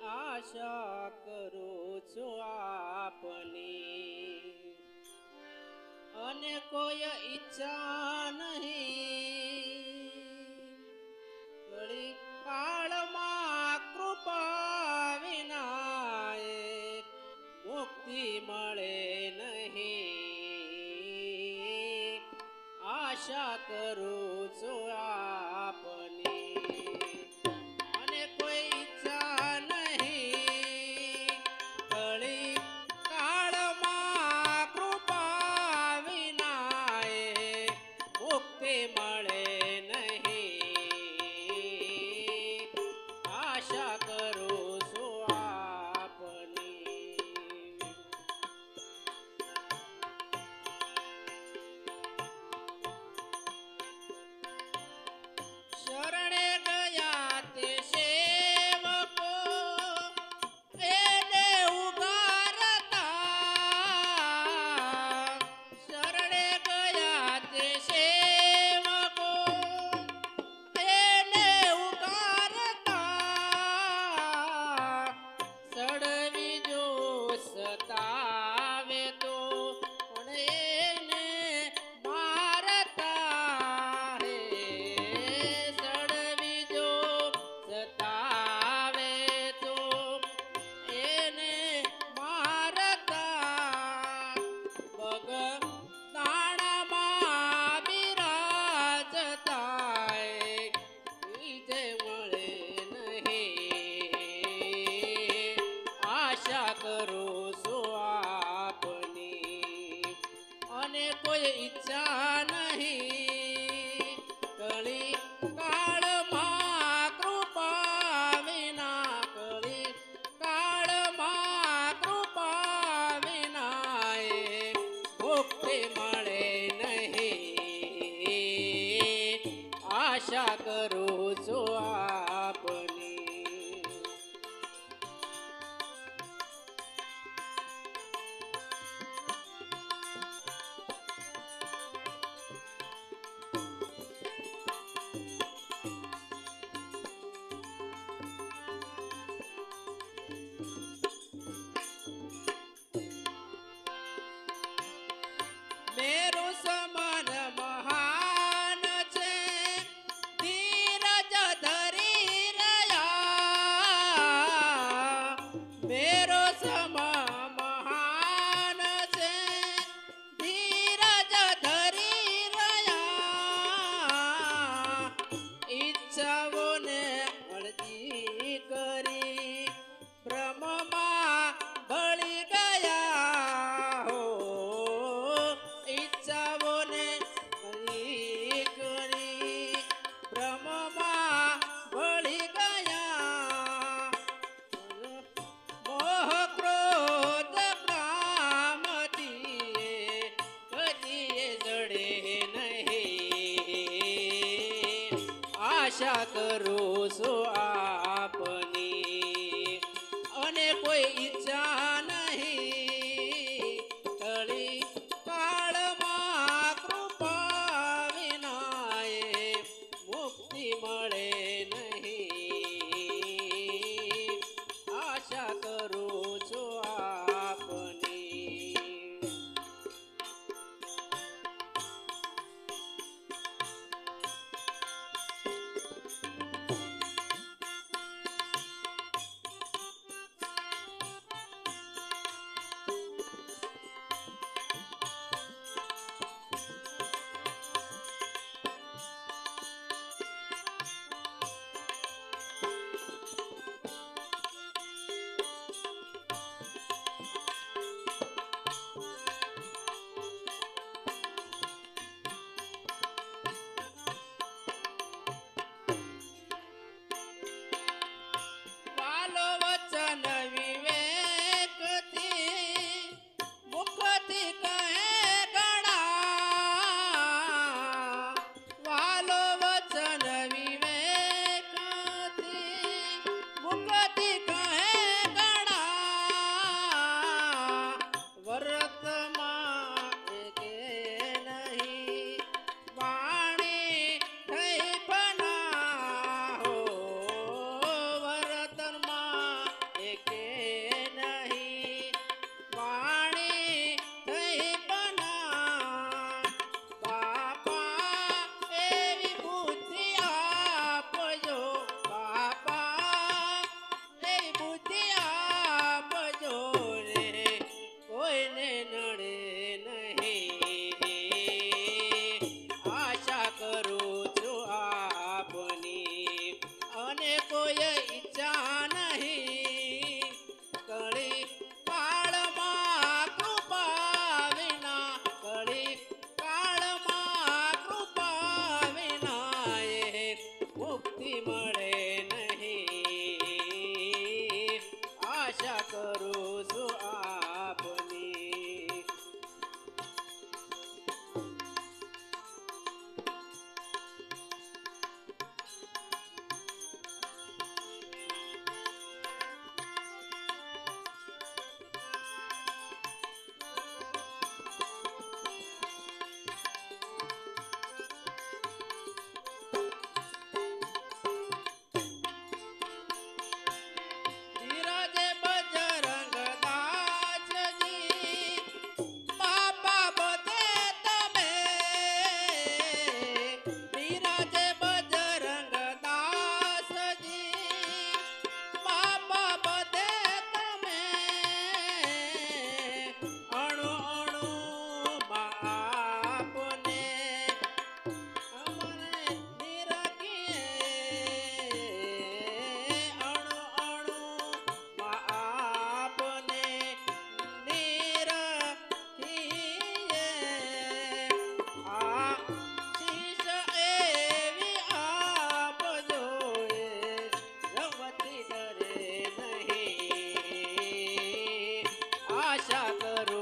આશા કરું છું આપની અને કોઈ ઈચ્છા નહીં ઘડી કાળમાં કૃપા વિના મુક્તિ મળે નહીં આશા કરું છું આપની અને કોઈ ઈચ્છા નહીં ઘડી કાળમાં કૃપા વિના મુક્તિ મળે નહીં આશા કરું છું આપની શરણે ગયા તે સેવકો એને ઉગારતા શરણે ગયા તે સેવકો એને ઉગારતા સડવી જો સતાવે તો પણ એને મારતા હે સડવી જો સતાવે તો એને મારતા બગદાણામાં બિરાજતા વિજય મળે નહીં આશા કરું છું આપની અને કોઈ ઈચ્છા નહીં ઘડી કાળમાં કૃપા વિના ઘડી કાળમાં કૃપા વિના મુક્તિ મળે નહીં આશા કરું છું આપની મેરુ સમાન મહાન છે ધીરજ ધરી રહ્યા મેરો સમા મહાન છે ધીરજ ધરી રહ્યા ઈચ્છાઓને અડધી કરી બ્રહ્મમાં ભળી ગયા હો ઈચ્છાઓને ભળી કરી બ્રહ્મમાં ભળી ગયા મોહ ક્રોધ કામથી કદીએ જડે નહીં આશા કરું છું આપની અને કોઈ ઈચ્છા નહીં ઘડી કાળમાં કૃપા વિના મુક્તિ મળે નહીં આશા કરું છું આપની આશા કરો